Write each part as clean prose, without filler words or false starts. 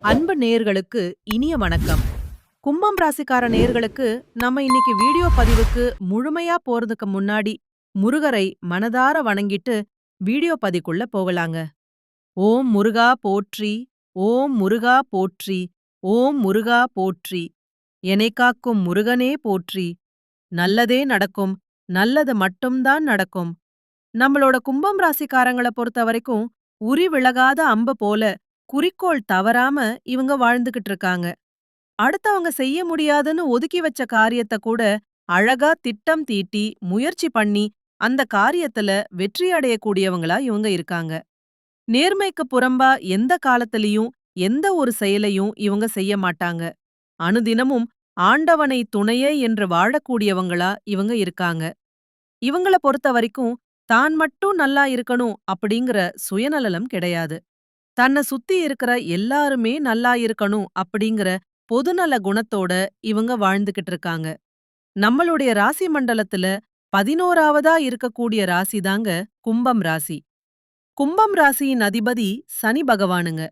அன்பு நேயர்களுக்கு இனிய வணக்கம். கும்பம் ராசிக்கார நேயர்களுக்கு நம்ம இன்னைக்கு வீடியோ பதிவுக்கு முழுமையா போறதுக்கு முன்னாடி முருகரை மனதார வணங்கிட்டு வீடியோ பதிக்குள்ள போகலாங்க. ஓம் முருகா போற்றி, ஓம் முருகா போற்றி, ஓம் முருகா போற்றி. எனைக் காக்கும் முருகனே போற்றி. நல்லதே நடக்கும், நல்லது மட்டும்தான் நடக்கும். நம்மளோட கும்பம் ராசிக்காரங்கள பொறுத்த வரைக்கும் உரி விலகாத அம்பு போல குறிக்கோள் தவறாம இவங்க வாழ்ந்துகிட்டு இருக்காங்க. அடுத்தவங்க செய்ய முடியாதுன்னு ஒதுக்கி வச்ச காரியத்த கூட அழகா திட்டம் தீட்டி முயற்சி பண்ணி அந்த காரியத்துல வெற்றி அடையக்கூடியவங்களா இவங்க இருக்காங்க. நேர்மைக்கு புறம்பா எந்த காலத்திலயும் எந்த ஒரு செயலையும் இவங்க செய்ய மாட்டாங்க. அனுதினமும் ஆண்டவனை துணையே என்று வாழக்கூடியவங்களா இவங்க இருக்காங்க. இவங்கள பொறுத்த வரைக்கும் தான் மட்டும் நல்லா இருக்கணும் அப்படிங்கிற சுயநலம் கிடையாது. தன்னை சுத்தி இருக்கிற எல்லாருமே நல்லா இருக்கணும் அப்படிங்கிற பொதுநல குணத்தோட இவங்க வாழ்ந்துகிட்டு இருக்காங்க. நம்மளுடைய ராசி மண்டலத்துல 11வதா இருக்கக்கூடிய ராசி தாங்க கும்பம் ராசி. கும்பம் ராசியின் அதிபதி சனி பகவானுங்க.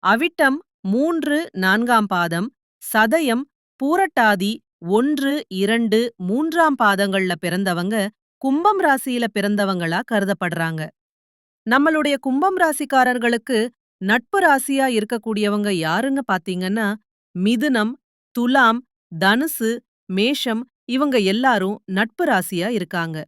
அவிட்டம் 3, 4ஆம் பாதம், சதயம், பூரட்டாதி 1, 2, 3ஆம் பாதங்கள்ல பிறந்தவங்க கும்பம் ராசியில பிறந்தவங்களா கருதப்படுறாங்க. நம்மளுடைய கும்பம் ராசிக்காரர்களுக்கு நட்பு ராசியா இருக்கக்கூடியவங்க யாருங்க பாத்தீங்கன்னா, மிதுனம், துலாம், தனுசு, மேஷம் இவங்க எல்லாரும் நட்பு ராசியா இருக்காங்க.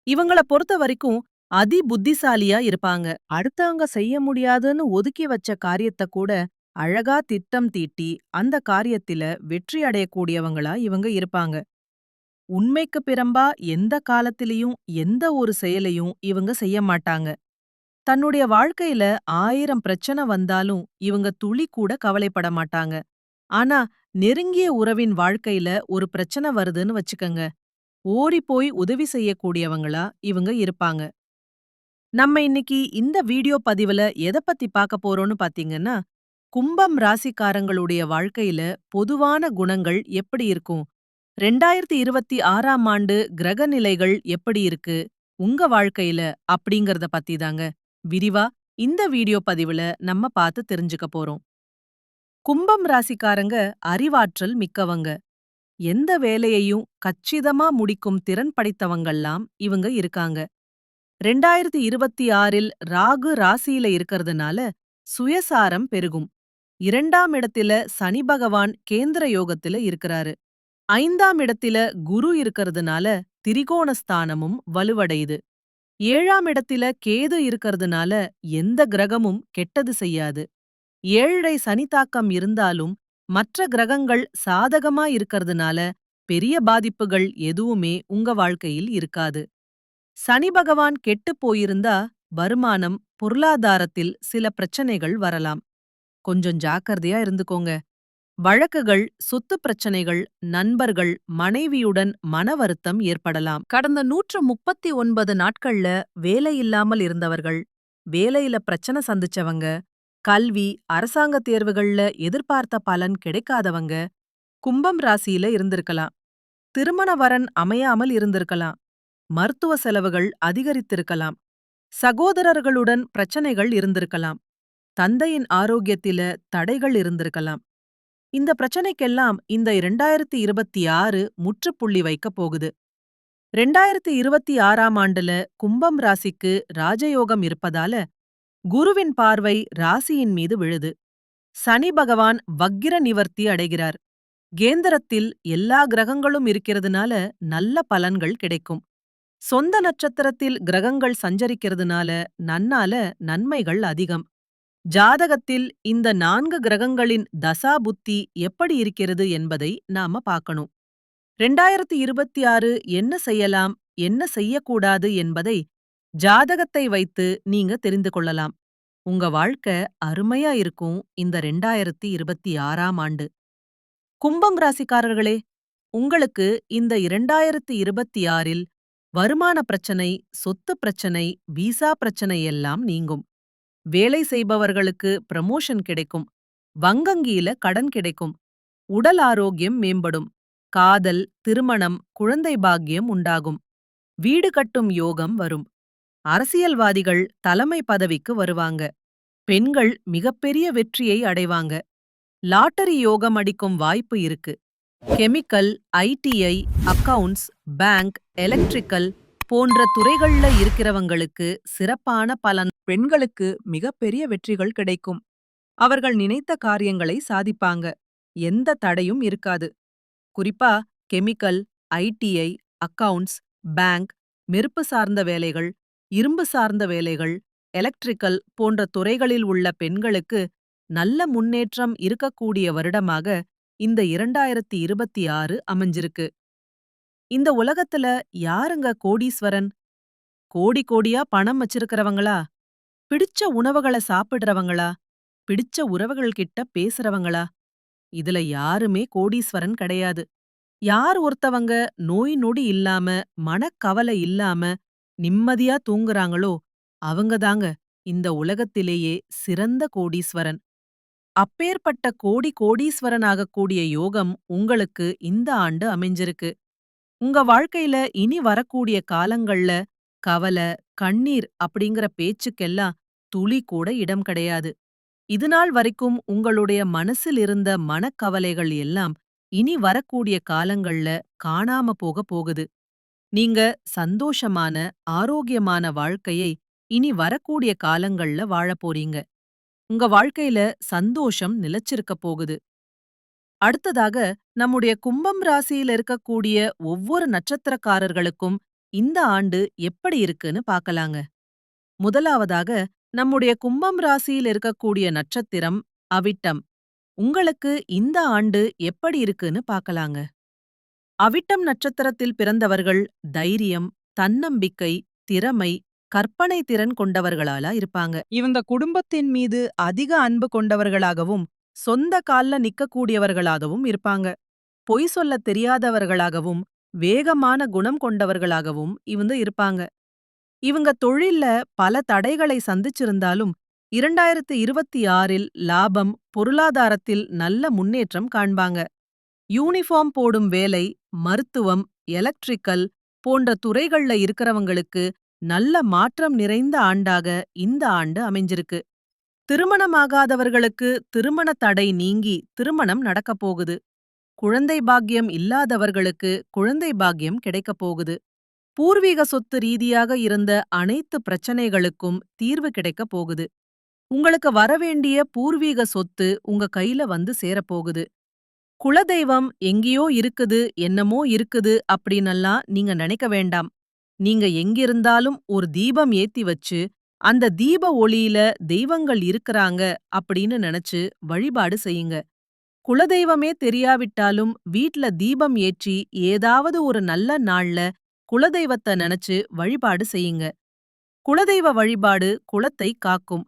இவங்கள பொறுத்த வரைக்கும் அதி புத்திசாலியா இருப்பாங்க. அடுத்தவங்க செய்ய முடியாதுன்னு ஒதுக்கி வச்ச காரியத்த கூட அழகா திட்டம் தீட்டி அந்த காரியத்தில வெற்றி அடையக்கூடியவங்களா இவங்க இருப்பாங்க. உண்மைக்கு பிறம்பா எந்த காலத்திலயும் எந்த ஒரு செயலையும் இவங்க செய்ய மாட்டாங்க. தன்னுடைய வாழ்க்கையில 1000 பிரச்சனை வந்தாலும் இவங்க துளி கூட கவலைப்பட மாட்டாங்க. ஆனா நெருங்கிய உறவின் வாழ்க்கையில ஒரு பிரச்சனை வருதுன்னு வச்சுக்கங்க, ஓடி போய் உதவி செய்யக்கூடியவங்களா இவங்க இருப்பாங்க. நம்ம இன்னைக்கு இந்த வீடியோ பதிவுல எத பத்தி பார்க்க போறோம்னு பாத்தீங்கன்னா, கும்பம் ராசிக்காரங்களுடைய வாழ்க்கையில பொதுவான குணங்கள் எப்படி இருக்கும்? 2026ஆம் ஆண்டு கிரக நிலைகள் எப்படி இருக்கு உங்க வாழ்க்கையில அப்படிங்கறத பத்தி தாங்க விரிவா இந்த வீடியோ பதிவுல நம்ம பார்த்து தெரிஞ்சுக்க போறோம். கும்பம் ராசிக்காரங்க அறிவாற்றல் மிக்கவங்க. எந்த வேலையையும் கச்சிதமா முடிக்கும் திறன் படைத்தவங்கல்லாம் இவங்க இருக்காங்க. 2026இல் ராகு ராசியில இருக்கறதுனால சுயசாரம் பெருகும். 2ஆம் இடத்தில சனி பகவான் கேந்திர யோகத்தில இருக்கிறாரு. 5ஆம் இடத்தில குரு இருக்கறதுனால திரிகோணஸ்தானமும் வலுவடையுது. 7ஆம் இடத்தில கேது இருக்கறதுனால எந்த கிரகமும் கெட்டது செய்யாது. 7 சனி தாக்கம் இருந்தாலும் மற்ற கிரகங்கள் சாதகமா இருக்கறதுனால பெரிய பாதிப்புகள் எதுவுமே உங்க வாழ்க்கையில் இருக்காது. சனி பகவான் கெட்டுப் போயிருந்தா வருமானம், பொருளாதாரத்தில் சில பிரச்சனைகள் வரலாம். கொஞ்சம் ஜாக்கிரதையா இருந்துக்கோங்க. வழக்குகள், சொத்து பிரச்சனைகள், நண்பர்கள், மனைவியுடன் மன வருத்தம் ஏற்படலாம். கடந்த 139 நாட்கள்ல வேலையில்லாமல் இருந்தவர்கள், வேலையில பிரச்சனை சந்திச்சவங்க, கல்வி, அரசாங்க தேர்வுகள்ல எதிர்பார்த்த பலன் கிடைக்காதவங்க கும்பம் ராசியில இருந்திருக்கலாம். திருமண வரன் அமையாமல் இருந்திருக்கலாம். மருத்துவ செலவுகள் அதிகரித்திருக்கலாம். சகோதரர்களுடன் பிரச்சனைகள் இருந்திருக்கலாம். தந்தையின் ஆரோக்கியத்தில தடைகள் இருந்திருக்கலாம். இந்த பிரச்சனைக்கெல்லாம் இந்த 2026 முற்றுப்புள்ளி வைக்கப் போகுது. 2026ஆம் ஆண்டுல கும்பம் ராசிக்கு ராஜயோகம் இருப்பதால குருவின் பார்வை ராசியின் மீது விழுது. சனி பகவான் வக்கிர நிவர்த்தி அடைகிறார். கேந்திரத்தில் எல்லா கிரகங்களும் இருக்கிறதுனால நல்ல பலன்கள் கிடைக்கும். சொந்த நட்சத்திரத்தில் கிரகங்கள் சஞ்சரிக்கிறதுனால நன்னால நன்மைகள் அதிகம். ஜாதகத்தில் இந்த 4 கிரகங்களின் தசா புத்தி எப்படி இருக்கிறது என்பதை நாம பார்க்கணும். 2026 என்ன செய்யலாம், என்ன செய்யக்கூடாது என்பதை ஜாதகத்தை வைத்து நீங்க தெரிந்து கொள்ளலாம். உங்க வாழ்க்கை அருமையா இருக்கும் இந்த 2026ஆம் ஆண்டு. கும்பம் ராசிக்காரர்களே, உங்களுக்கு இந்த 2026இல் வருமான பிரச்சனை, சொத்து பிரச்சனை, விசா பிரச்சனை எல்லாம் நீங்கும். வேலை செய்பவர்களுக்கு ப்ரமோஷன் கிடைக்கும். வங்கங்கியில கடன் கிடைக்கும். உடல் ஆரோக்கியம் மேம்படும். காதல், திருமணம், குழந்தை பாக்கியம் உண்டாகும். வீடு கட்டும் யோகம் வரும். அரசியல்வாதிகள் தலைமை பதவிக்கு வருவாங்க. பெண்கள் மிகப்பெரிய வெற்றியை அடைவாங்க. லாட்டரி யோகம் அடிக்கும் வாய்ப்பு இருக்கு. Chemical, ITI, accounts, bank, electrical போன்ற துறைகள்ல இருக்கிறவங்களுக்கு சிறப்பான பலன். பெண்களுக்கு மிகப்பெரிய வெற்றிகள் கிடைக்கும். அவர்கள் நினைத்த காரியங்களை சாதிப்பாங்க. எந்த தடையும் இருக்காது. குறிப்பா கெமிக்கல், ஐடிஐ, அக்கவுண்ட்ஸ், பேங்க், நெருப்பு சார்ந்த வேலைகள், இரும்பு சார்ந்த வேலைகள், எலக்ட்ரிக்கல் போன்ற துறைகளில் உள்ள பெண்களுக்கு நல்ல முன்னேற்றம் இருக்கக்கூடிய வருடமாக இந்த 2026 அமைஞ்சிருக்கு. இந்த உலகத்துல யாருங்க கோடீஸ்வரன்? கோடி கோடியா பணம் வச்சிருக்கிறவங்களா? பிடிச்ச உணவுகள சாப்பிடுறவங்களா? பிடிச்ச உறவுகள் கிட்ட பேசுறவங்களா? இதுல யாருமே கோடீஸ்வரன் கிடையாது. யார் ஒருத்தவங்க நோய் நொடி இல்லாம, மனக்கவலை இல்லாம, நிம்மதியா தூங்குறாங்களோ, அவங்க தாங்க இந்த உலகத்திலேயே சிறந்த கோடீஸ்வரன். அப்பேற்பட்ட கோடி கோடீஸ்வரன் ஆகக்கூடிய யோகம் உங்களுக்கு இந்த ஆண்டு அமைஞ்சிருக்கு. உங்க வாழ்க்கையில இனி வரக்கூடிய காலங்கள்ல கவல, கண்ணீர் அப்படிங்கிற பேச்சுக்கெல்லாம் துளி கூட இடம் கிடையாது. இதுநாள் வரைக்கும் உங்களுடைய மனசில் இருந்த மனக்கவலைகள் எல்லாம் இனி வரக்கூடிய காலங்கள்ல காணாம போகுது. நீங்க சந்தோஷமான, ஆரோக்கியமான வாழ்க்கையை இனி வரக்கூடிய காலங்கள்ல வாழப் போறீங்க. உங்க வாழ்க்கையில சந்தோஷம் நிலைச்சிருக்க போகுது. அடுத்ததாக நம்முடைய கும்பம் ராசியில இருக்கக்கூடிய ஒவ்வொரு நட்சத்திரக்காரர்களுக்கும் இந்த ஆண்டு எப்படி இருக்குன்னு பார்க்கலாங்க. முதலாவதாக நம்முடைய கும்பம் ராசியில் இருக்கக்கூடிய நட்சத்திரம் அவிட்டம். உங்களுக்கு இந்த ஆண்டு எப்படி இருக்குன்னு பார்க்கலாங்க. அவிட்டம் நட்சத்திரத்தில் பிறந்தவர்கள் தைரியம், தன்னம்பிக்கை, திறமை, கற்பனை திறன் கொண்டவர்களால இருப்பாங்க. இவங்க குடும்பத்தின் மீது அதிக அன்பு கொண்டவர்களாகவும், சொந்த கால்ல நிக்கக்கூடியவர்களாகவும் இருப்பாங்க. பொய் சொல்ல தெரியாதவர்களாகவும், வேகமான குணம் கொண்டவர்களாகவும் இவங்க இருப்பாங்க. இவங்க தொழில்ல பல தடைகளை சந்திச்சிருந்தாலும் 2026இல் லாபம், பொருளாதாரத்தில் நல்ல முன்னேற்றம் காண்பாங்க. யூனிஃபார்ம் போடும் வேலை, மருத்துவம், எலக்ட்ரிக்கல் போன்ற துறைகள்ல இருக்கிறவங்களுக்கு நல்ல மாற்றம் நிறைந்த ஆண்டாக இந்த ஆண்டு அமைஞ்சிருக்கு. திருமணமாகாதவர்களுக்கு திருமண தடை நீங்கி திருமணம் நடக்கப் போகுது. குழந்தை பாக்கியம் இல்லாதவர்களுக்கு குழந்தை பாக்கியம் கிடைக்கப் போகுது. பூர்வீக சொத்து ரீதியாக இருந்த அனைத்து பிரச்சனைகளுக்கும் தீர்வு கிடைக்கப் போகுது. உங்களுக்கு வரவேண்டிய பூர்வீக சொத்து உங்க கையில வந்து சேரப்போகுது. குலதெய்வம் எங்கேயோ இருக்குது, என்னமோ இருக்குது அப்படின்னெல்லாம் நீங்க நினைக்க வேண்டாம். நீங்க எங்கிருந்தாலும் ஒரு தீபம் ஏத்தி வச்சு, அந்த தீப ஒளியில தெய்வங்கள் இருக்கறாங்க அப்படின்னு நினைச்சு வழிபாடு செய்யுங்க. குலதெய்வமே தெரியாவிட்டாலும் வீட்ல தீபம் ஏற்றி ஏதாவது ஒரு நல்ல நாள்ல குலதெய்வத்த நினைச்சு வழிபாடு செய்யுங்க. குலதெய்வ வழிபாடு குலத்தை காக்கும்.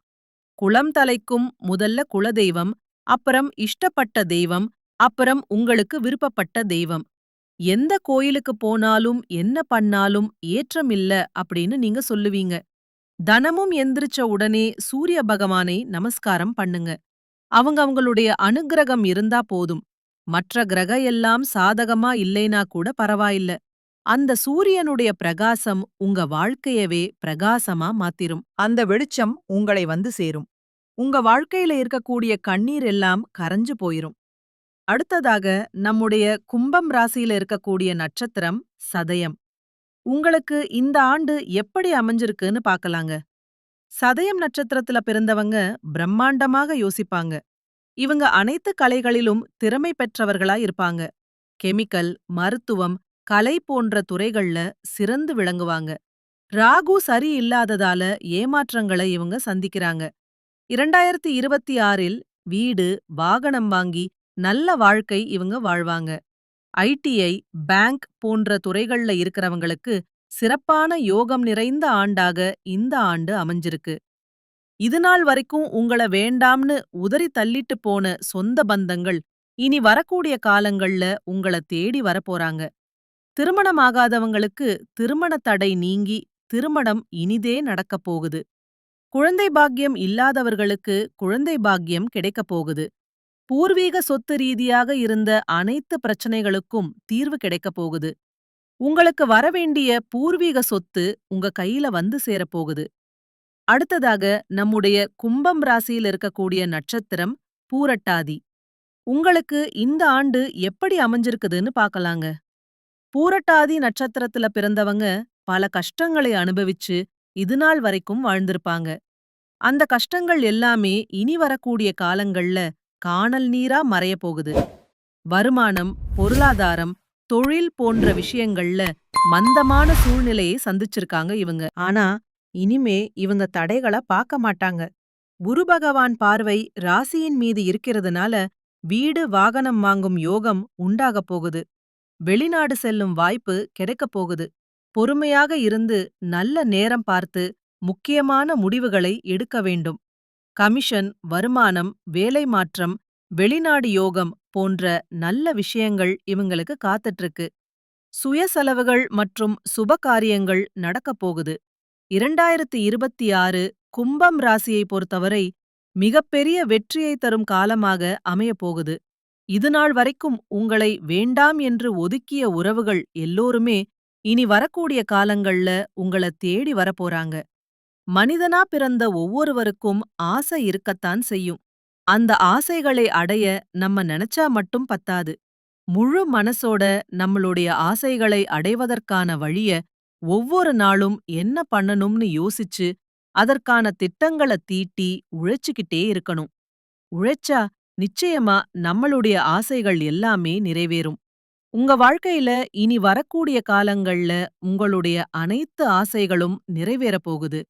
குலம் தலைக்கும் முதல்ல குலதெய்வம், அப்புறம் இஷ்டப்பட்ட தெய்வம், அப்புறம் உங்களுக்கு விருப்பப்பட்ட தெய்வம். எந்த கோயிலுக்கு போனாலும் என்ன பண்ணாலும் ஏற்றம் இல்ல அப்படின்னு நீங்க சொல்லுவீங்க. தனமும் எந்திரிச்ச உடனே சூரிய பகவானை நமஸ்காரம் பண்ணுங்க. அவங்களுடைய அனுக்கிரகம் இருந்தா போதும். மற்ற கிரக எல்லாம் சாதகமா இல்லைனா கூட பரவாயில்ல. அந்த சூரியனுடைய பிரகாசம் உங்க வாழ்க்கையவே பிரகாசமா மாத்திரும். அந்த வெளிச்சம் உங்களை வந்து சேரும். உங்க வாழ்க்கையில இருக்கக்கூடிய கண்ணீர் எல்லாம் கரைஞ்சு போயிரும். அடுத்ததாக நம்முடைய கும்பம் ராசியில இருக்கக்கூடிய நட்சத்திரம் சதயம். உங்களுக்கு இந்த ஆண்டு எப்படி அமைஞ்சிருக்குன்னு பார்க்கலாங்க. சதயம் நட்சத்திரத்துல பிறந்தவங்க பிரம்மாண்டமாக யோசிப்பாங்க. இவங்க அனைத்து கலைகளிலும் திறமை பெற்றவர்களா இருப்பாங்க. கெமிக்கல், மருத்துவம், கலை போன்ற துறைகள்ல சிறந்து விளங்குவாங்க. ராகு சரியில்லாததால ஏமாற்றங்களை இவங்க சந்திக்கிறாங்க. 2026இல் வீடு, வாகனம் வாங்கி நல்ல வாழ்க்கை இவங்க வாழ்வாங்க. ஐடிஐ, பேங்க் போன்ற துறைகள்ல இருக்கிறவங்களுக்கு சிறப்பான யோகம் நிறைந்த ஆண்டாக இந்த ஆண்டு அமைஞ்சிருக்கு. இதுநாள் வரைக்கும் உங்கள வேண்டாம்னு உதறி தள்ளிட்டு போன சொந்த பந்தங்கள் இனி வரக்கூடிய காலங்கள்ல உங்கள தேடி வரப்போறாங்க. திருமணமாகாதவங்களுக்கு திருமண தடை நீங்கி திருமணம் இனிதே நடக்கப் போகுது. குழந்தை பாக்கியம் இல்லாதவர்களுக்கு குழந்தை பாக்கியம் கிடைக்கப் போகுது. பூர்வீக சொத்து ரீதியாக இருந்த அனைத்து பிரச்சனைகளுக்கும் தீர்வு கிடைக்கப் போகுது. உங்களுக்கு வரவேண்டிய பூர்வீக சொத்து உங்க கையில வந்து சேரப்போகுது. அடுத்ததாக நம்முடைய கும்பம் ராசியில் இருக்கக்கூடிய நட்சத்திரம் பூரட்டாதி. உங்களுக்கு இந்த ஆண்டு எப்படி அமைஞ்சிருக்குதுன்னு பார்க்கலாங்க. பூரட்டாதி நட்சத்திரத்துல பிறந்தவங்க பல கஷ்டங்களை அனுபவிச்சு இதுநாள் வரைக்கும் வாழ்ந்திருப்பாங்க. அந்த கஷ்டங்கள் எல்லாமே இனி வரக்கூடிய காலங்கள்ல கானல் நீரா மறையப் போகுது. வருமானம், பொருளாதாரம், தொழில் போன்ற விஷயங்கள்ல மந்தமான சூழ்நிலையை சந்திச்சிருக்காங்க இவங்க. ஆனா இனிமே இவங்க தடைகள பார்க்க மாட்டாங்க. குரு பகவான் பார்வை ராசியின் மீது இருக்கிறதுனால வீடு, வாகனம் வாங்கும் யோகம் உண்டாகப் போகுது. வெளிநாடு செல்லும் வாய்ப்பு கிடைக்கப் போகுது. பொறுமையாக இருந்து நல்ல நேரம் பார்த்து முக்கியமான முடிவுகளை எடுக்க வேண்டும். கமிஷன், வருமானம், வேலை மாற்றம், வெளிநாடு யோகம் போன்ற நல்ல விஷயங்கள் இவங்களுக்கு காத்துட்டு இருக்கு. சுய செலவுகள் மற்றும் சுப காரியங்கள் நடக்கப் போகுது. 2026 கும்பம் ராசியை பொறுத்தவரை மிகப்பெரிய வெற்றியை தரும் காலமாக அமையப் போகுது. இதுநாள் வரைக்கும் உங்களை வேண்டாம் என்று ஒதுக்கிய உறவுகள் எல்லோருமே இனி வரக்கூடிய காலங்கள்ல உங்கள தேடி வரப்போறாங்க. மனிதனா பிறந்த ஒவ்வொருவருக்கும் ஆசை இருக்கத்தான் செய்யும். அந்த ஆசைகளை அடைய நம்ம நினைச்சா மட்டும் பத்தாது. முழு மனசோட நம்மளுடைய ஆசைகளை அடைவதற்கான வழிய ஒவ்வொரு நாளும் என்ன பண்ணணும்னு யோசிச்சு அதற்கான திட்டங்கள தீட்டி உழைச்சுக்கிட்டே இருக்கணும். உழைச்சா நிச்சயமா நம்மளுடைய ஆசைகள் எல்லாமே நிறைவேறும். உங்க வாழ்க்கையில இனி வரக்கூடிய காலங்கள்ல உங்களுடைய அனைத்து ஆசைகளும் நிறைவேறப் போகுது.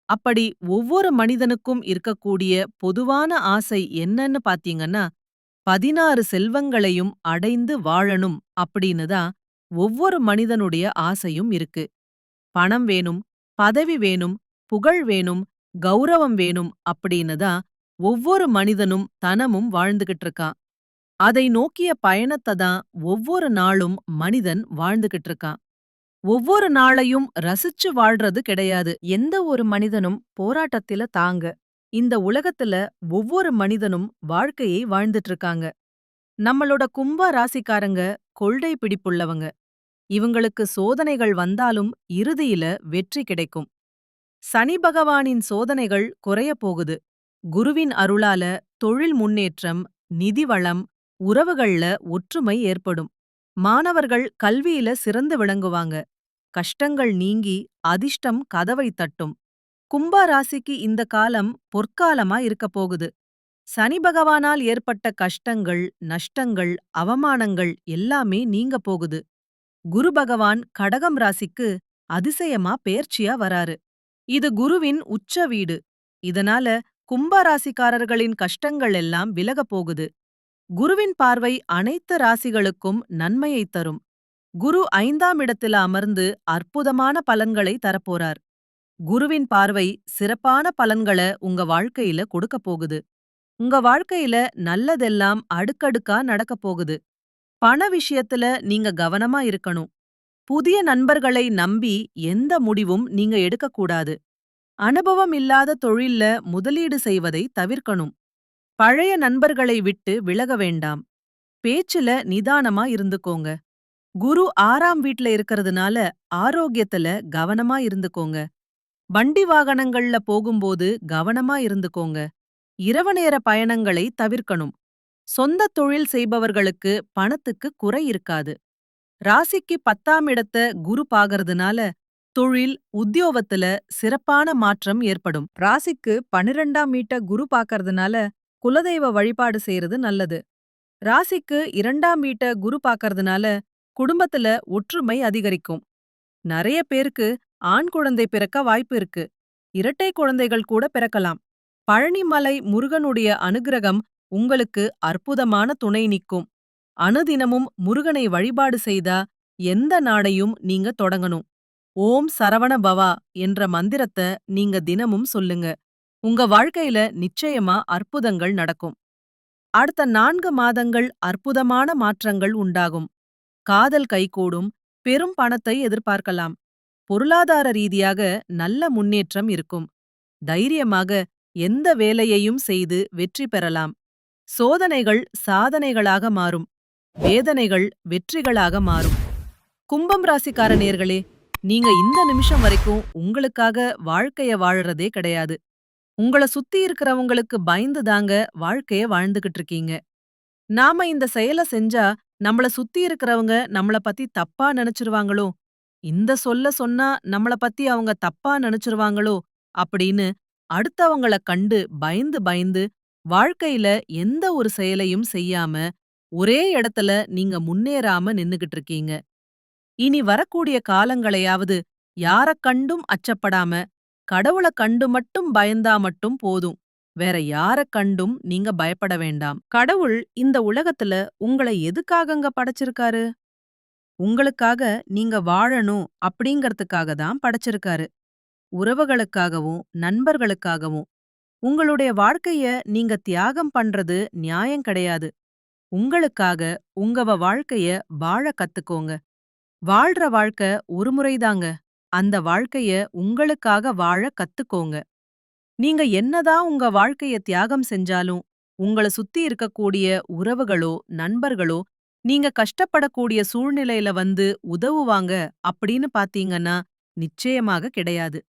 அப்படி ஒவ்வொரு மனிதனுக்கும் இருக்கக்கூடிய பொதுவான ஆசை என்னன்னு பாத்தீங்கன்னா, 16 செல்வங்களையும் அடைந்து வாழணும் அப்படின்னு தான் ஒவ்வொரு மனிதனுடைய ஆசையும் இருக்கு. பணம் வேணும், பதவி வேணும், புகழ் வேணும், கௌரவம் வேணும் அப்படின்னு தான் ஒவ்வொரு மனிதனும் தனமும் வாழ்ந்துகிட்டு இருக்கான். அதை நோக்கிய பயணத்தை தான் ஒவ்வொரு நாளும் மனிதன் வாழ்ந்துகிட்டு இருக்கான். ஒவ்வொரு நாளையும் ரசிச்சு வாழ்றது கிடையாது. எந்த ஒரு மனிதனும் போராட்டத்தில தாங்க. இந்த உலகத்துல ஒவ்வொரு மனிதனும் வாழ்க்கையை வாழ்ந்துட்டு இருக்காங்க. நம்மளோட கும்ப ராசிக்காரங்க கொள்கை பிடிப்புள்ளவங்க. இவங்களுக்கு சோதனைகள் வந்தாலும் இறுதியில வெற்றி கிடைக்கும். சனி பகவானின் சோதனைகள் குறையப் போகுது. குருவின் அருளால தொழில் முன்னேற்றம், நிதி வளம், உறவுகள்ல ஒற்றுமை ஏற்படும். மாணவர்கள் கல்வியில சிறந்து விளங்குவாங்க. கஷ்டங்கள் நீங்கி அதிர்ஷ்டம் கதவை தட்டும். கும்ப ராசிக்கு இந்த காலம் பொற்காலமா இருக்கப் போகுது. சனி பகவானால் ஏற்பட்ட கஷ்டங்கள், நஷ்டங்கள், அவமானங்கள் எல்லாமே நீங்க போகுது. குரு பகவான் கடகம் ராசிக்கு அதிசயமா பெயர்ச்சியா வராரு. இது குருவின் உச்ச வீடு. இதனால கும்ப ராசிக்காரர்களின் கஷ்டங்கள் எல்லாம் விலகப் போகுது. குருவின் பார்வை அனைத்து ராசிகளுக்கும் நன்மையைத் தரும். குரு 5ஆம் இடத்துல அமர்ந்து அற்புதமான பலன்களை தரப்போறார். குருவின் பார்வை சிறப்பான பலன்கள உங்க வாழ்க்கையில கொடுக்கப் போகுது. உங்க வாழ்க்கையில நல்லதெல்லாம் அடுக்கடுக்கா நடக்கப் போகுது. பண விஷயத்துல நீங்க கவனமா இருக்கணும். புதிய நண்பர்களை நம்பி எந்த முடிவும் நீங்க எடுக்கக்கூடாது. அனுபவம் இல்லாத தொழில்ல முதலீடு செய்வதை தவிர்க்கணும். பழைய நண்பர்களை விட்டு விலக வேண்டாம். பேச்சுல நிதானமா இருந்துக்கோங்க. குரு 6ஆம் வீட்ல இருக்கறதுனால ஆரோக்கியத்துல கவனமா இருந்துக்கோங்க. வண்டி வாகனங்கள்ல போகும்போது கவனமா இருந்துக்கோங்க. இரவு நேர பயணங்களை தவிர்க்கணும். சொந்த தொழில் செய்பவர்களுக்கு பணத்துக்கு குறை இருக்காது. ராசிக்கு 10ஆம் இடத்த குரு பாகறதுனால தொழில், உத்தியோகத்துல சிறப்பான மாற்றம் ஏற்படும். ராசிக்கு 12ஆம் வீட்ட குரு பாக்கறதுனால குலதெய்வ வழிபாடு செய்யறது நல்லது. ராசிக்கு 2ஆம் வீட்ட குரு பாக்கறதுனால குடும்பத்துல ஒற்றுமை அதிகரிக்கும். நிறைய பேருக்கு ஆண் குழந்தை பிறக்க வாய்ப்பு இருக்கு. இரட்டை குழந்தைகள் கூட பிறக்கலாம். பழனிமலை முருகனுடைய அனுக்கிரகம் உங்களுக்கு அற்புதமான துணை நிக்கும். அனுதினமும் முருகனை வழிபாடு செய்தா எந்த நாடையும் நீங்க தொடங்கணும். ஓம் சரவண பவா என்ற மந்திரத்தை நீங்க தினமும் சொல்லுங்க. உங்க வாழ்க்கையில நிச்சயமா அற்புதங்கள் நடக்கும். அடுத்த 4 மாதங்கள் அற்புதமான மாற்றங்கள் உண்டாகும். காதல் கைகூடும். பெரும் பணத்தை எதிர்பார்க்கலாம். பொருளாதார ரீதியாக நல்ல முன்னேற்றம் இருக்கும். தைரியமாக எந்த வேலையையும் செய்து வெற்றி பெறலாம். சோதனைகள் சாதனைகளாக மாறும். வேதனைகள் வெற்றிகளாக மாறும். கும்பம் ராசிக்கார நேயர்களே, நீங்க இந்த நிமிஷம் வரைக்கும் உங்களுக்காக வாழ்க்கைய வாழறதே கிடையாது. உங்கள சுத்தி இருக்கிறவங்களுக்கு பயந்து தாங்க வாழ்க்கைய வாழ்ந்துகிட்டு இருக்கீங்க. நாம இந்த செயல செஞ்சா நம்மள சுத்தி இருக்கிறவங்க நம்மள பத்தி தப்பா நினைச்சுருவாங்களோ? இந்த சொல்ல சொன்னா நம்மள பத்தி அவங்க தப்பா நினைச்சுருவாங்களோ? அப்படின்னு அடுத்தவங்கள கண்டு பயந்து பயந்து வாழ்க்கையில எந்த ஒரு செயலையும் செய்யாம ஒரே இடத்துல நீங்க முன்னேறாம நின்னுகிட்டு இருக்கீங்க. இனி வரக்கூடிய காலங்களையாவது யாரக் கண்டும் அச்சப்படாம கடவுள கண்டு மட்டும் பயந்தா மட்டும் போதும். வேற யாரக் கண்டும் நீங்க பயப்பட வேண்டாம். கடவுள் இந்த உலகத்துல உங்கள எதுக்காகங்க படைச்சிருக்காரு? உங்களுக்காக நீங்க வாழணும் அப்படிங்கறதுக்காக தான் படைச்சிருக்காரு. உறவுகளுக்காகவும், நண்பர்களுக்காகவும். உங்களுடைய வாழ்க்கைய நீங்க தியாகம் பண்றது நியாயம் கிடையாது. உங்களுக்காக வாழ்க்கைய வாழ கத்துக்கோங்க. வாழ்ற வாழ்க்கை ஒரு முறைதாங்க. அந்த வாழ்க்கைய உங்களுக்காக வாழ கத்துக்கோங்க. நீங்க என்னதான் உங்க வாழ்க்கைய தியாகம் செஞ்சாலும், உங்கள சுத்தி இருக்கக்கூடிய உறவுகளோ, நண்பர்களோ, நீங்க கஷ்டப்படக்கூடிய சூழ்நிலையில வந்து உதவுவாங்க அப்படின்னு பாத்தீங்கன்னா, நிச்சயமாக கிடையாது.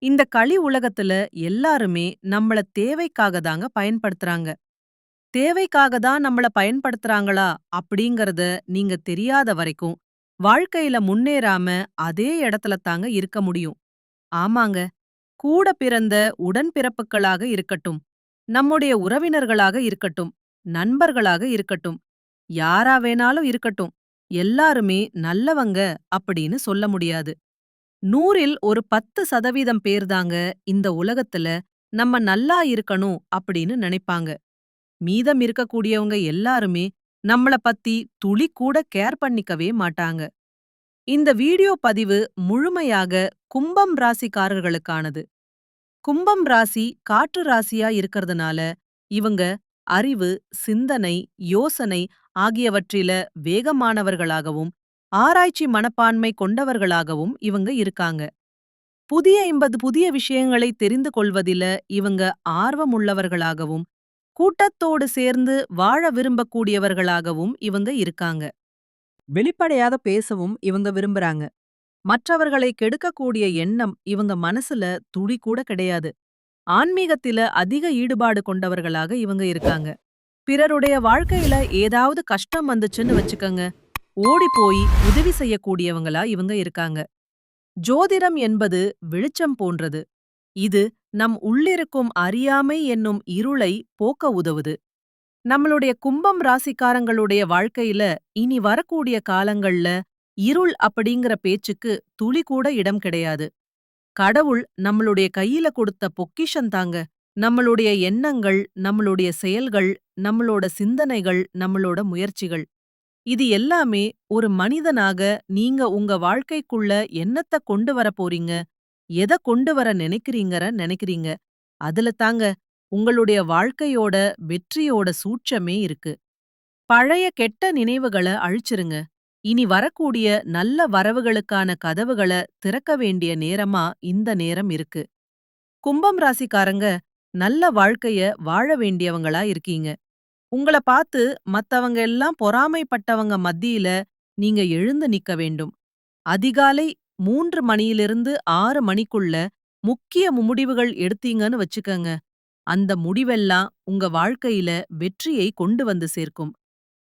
இந்த களி உலகத்துல எல்லாருமே நம்மள தேவைக்காக தாங்க பயன்படுத்துறாங்க. தேவைக்காக தான் நம்மள பயன்படுத்துறாங்களா அப்படிங்கறத நீங்க தெரியாத வரைக்கும், வாழ்க்கையில முன்னேறாம அதே இடத்துல தாங்க இருக்க முடியும். ஆமாங்க. கூட பிறந்த உடன்பிறப்புகளாக இருக்கட்டும், நம்முடைய உறவினர்களாக இருக்கட்டும், நண்பர்களாக இருக்கட்டும், யாரா வேணாலும் இருக்கட்டும், எல்லாருமே நல்லவங்க அப்படின்னு சொல்ல முடியாது. 100ல் ஒரு 10% பேர்தாங்க இந்த உலகத்துல நம்ம நல்லா இருக்கணும் அப்படின்னு நினைப்பாங்க. மீதம் இருக்கக்கூடியவங்க எல்லாருமே நம்மள பத்தி துளி கூட கேர் பண்ணிக்கவே மாட்டாங்க. இந்த வீடியோ பதிவு முழுமையாக கும்பம் ராசிக்காரர்களுக்கானது. கும்பம் ராசி காற்று ராசியா இருக்கறதுனால இவங்க அறிவு, சிந்தனை, யோசனை ஆகியவற்றில வேகமானவர்களாகவும், ஆராய்ச்சி மனப்பான்மை கொண்டவர்களாகவும் இவங்க இருக்காங்க. புதிய விஷயங்களை தெரிந்து கொள்வதில இவங்க ஆர்வமுள்ளவர்களாகவும், கூட்டத்தோடு சேர்ந்து வாழ விரும்பக்கூடியவர்களாகவும் இவங்க இருக்காங்க. வெளிப்படையாக பேசவும் இவங்க விரும்புறாங்க. மற்றவர்களை கெடுக்கக்கூடிய எண்ணம் இவங்க மனசுல துளி கூட கிடையாது. ஆன்மீகத்தில அதிக ஈடுபாடு கொண்டவர்களாக இவங்க இருக்காங்க. பிறருடைய வாழ்க்கையில ஏதாவது கஷ்டம் வந்துச்சுன்னு வச்சுக்கங்க, ஓடி போய் உதவி செய்யக்கூடியவங்களா இவங்க இருக்காங்க. ஜோதிடம் என்பது வெளிச்சம் போன்றது. இது நம் உள்ளிருக்கும் அறியாமை என்னும் இருளை போக்க உதவுது. நம்மளுடைய கும்பம் ராசிக்காரங்களுடைய வாழ்க்கையில இனி வரக்கூடிய காலங்கள்ல இருள் அப்படிங்கிற பேச்சுக்கு துளி கூட இடம் கிடையாது. கடவுள் நம்மளுடைய கையில கொடுத்த பொக்கிஷம் தாங்க. நம்மளுடைய எண்ணங்கள், நம்மளுடைய செயல்கள், நம்மளோட சிந்தனைகள், நம்மளோட முயற்சிகள். இது எல்லாமே ஒரு மனிதனாக நீங்க உங்க வாழ்க்கைக்குள்ள என்னத்த கொண்டு வர போறீங்க, எத கொண்டு வர நினைக்கிறீங்க, அதுல தாங்க உங்களுடைய வாழ்க்கையோட வெற்றியோட சூட்சமே இருக்கு. பழைய கெட்ட நினைவுகள அழிச்சிருங்க. இனி வரக்கூடிய நல்ல வரவுகளுக்கான கதவுகள திறக்க வேண்டிய நேரமா இந்த நேரம் இருக்கு. கும்பம் ராசிக்காரங்க நல்ல வாழ்க்கைய வாழ வேண்டியவங்களா இருக்கீங்க. உங்கள பார்த்து மத்தவங்க எல்லாம் பொறாமைப்பட்டவங்க மத்தியில நீங்க எழுந்து நிக்க வேண்டும். அதிகாலை 3 மணியிலிருந்து 6 மணிக்குள்ள முக்கிய முடிவுகள் எடுத்தீங்கன்னு வச்சுக்கங்க. அந்த முடிவெல்லாம் உங்க வாழ்க்கையில வெற்றியை கொண்டு வந்து சேர்க்கும்.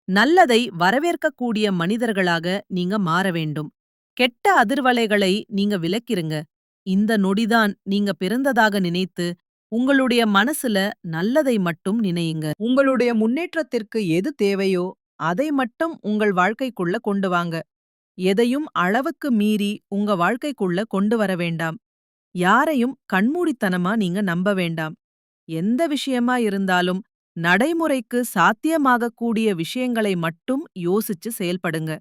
நல்லதை வரவேற்கக்கூடிய மனிதர்களாக நீங்க மாற வேண்டும். கெட்ட அதிர்வலைகளை நீங்க விலக்கிருங்க. இந்த நொடிதான் நீங்க பிறந்ததாக நினைத்து, உங்களுடைய மனசுல நல்லதை மட்டும் நினையுங்க. உங்களுடைய முன்னேற்றத்திற்கு எது தேவையோ, அதை மட்டும் உங்கள் வாழ்க்கைக்குள்ள கொண்டு வாங்க. எதையும் அளவுக்கு மீறி உங்க வாழ்க்கைக்குள்ள கொண்டு வர வேண்டாம். யாரையும் கண்மூடித்தனமா நீங்க நம்ப வேண்டாம். எந்த விஷயமா இருந்தாலும் நடைமுறைக்கு சாத்தியமாகக்கூடிய விஷயங்களை மட்டும் யோசிச்சு செயல்படுங்க.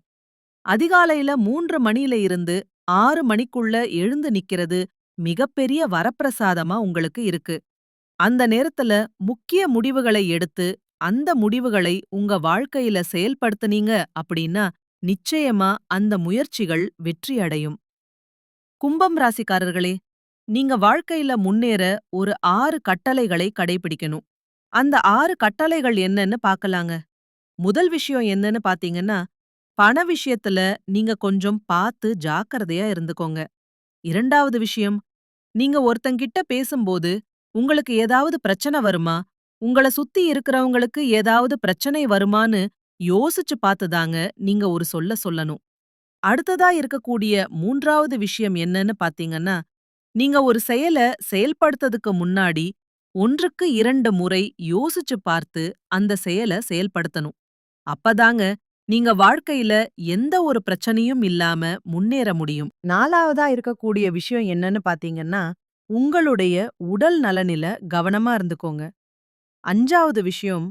அதிகாலையில 3 மணியில இருந்து 6 மணிக்குள்ள எழுந்து நிக்கிறது மிகப்பெரிய வரப்பிரசாதமா உங்களுக்கு இருக்கு. அந்த நேரத்துல முக்கிய முடிவுகளை எடுத்து, அந்த முடிவுகளை உங்க வாழ்க்கையில செயல்படுத்துனீங்க அப்படின்னா, நிச்சயமா அந்த முயற்சிகள் வெற்றி அடையும். கும்பம் ராசிக்காரர்களே, நீங்க வாழ்க்கையில முன்னேற ஒரு 6 கட்டளைகளை கடைபிடிக்கணும். அந்த 6 கட்டளைகள் என்னன்னு பாக்கலாங்க. முதல் விஷயம் என்னன்னு பாத்தீங்கன்னா, பண விஷயத்துல நீங்க கொஞ்சம் பார்த்து ஜாக்கிரதையா இருந்துக்கோங்க. 2வது விஷயம், நீங்க ஒருத்தங்கிட்ட பேசும்போது உங்களுக்கு ஏதாவது பிரச்சனை வருமா? உங்கள சுத்தி இருக்கிறவங்களுக்கு ஏதாவது பிரச்சனை வருமான்னு யோசிச்சு பார்த்துதாங்க நீங்க ஒரு சொல்லணும். அடுத்ததா இருக்கக்கூடிய 3வது விஷயம் என்னன்னு பார்த்தீங்கன்னா, நீங்க ஒரு செயல செயல்படுத்ததுக்கு முன்னாடி 1க்கு 2 முறை யோசிச்சு பார்த்து அந்த செயல செயல்படுத்தணும். அப்பதாங்க நீங்க வாழ்க்கையில எந்த ஒரு பிரச்சனையும் இல்லாம முன்னேற முடியும். 4வதா இருக்கக்கூடிய விஷயம் என்னன்னு பார்த்தீங்கன்னா, உங்களுடைய உடல் நலனில கவனமா இருந்துக்கோங்க. 5வது விஷயம்,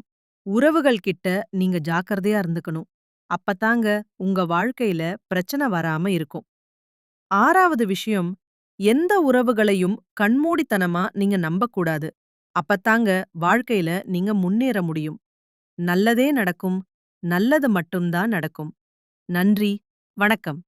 உறவுகள் கிட்ட நீங்க ஜாக்கிரதையா இருந்துக்கணும். அப்பத்தாங்க உங்க வாழ்க்கையில பிரச்சனை வராம இருக்கும். 6வது விஷயம், எந்த உறவுகளையும் கண்மூடித்தனமா நீங்க நம்பக்கூடாது. அப்பத்தாங்க வாழ்க்கையில நீங்க முன்னேற முடியும். நல்லதே நடக்கும். நல்லது மட்டும் தான் நடக்கும். நன்றி. வணக்கம்.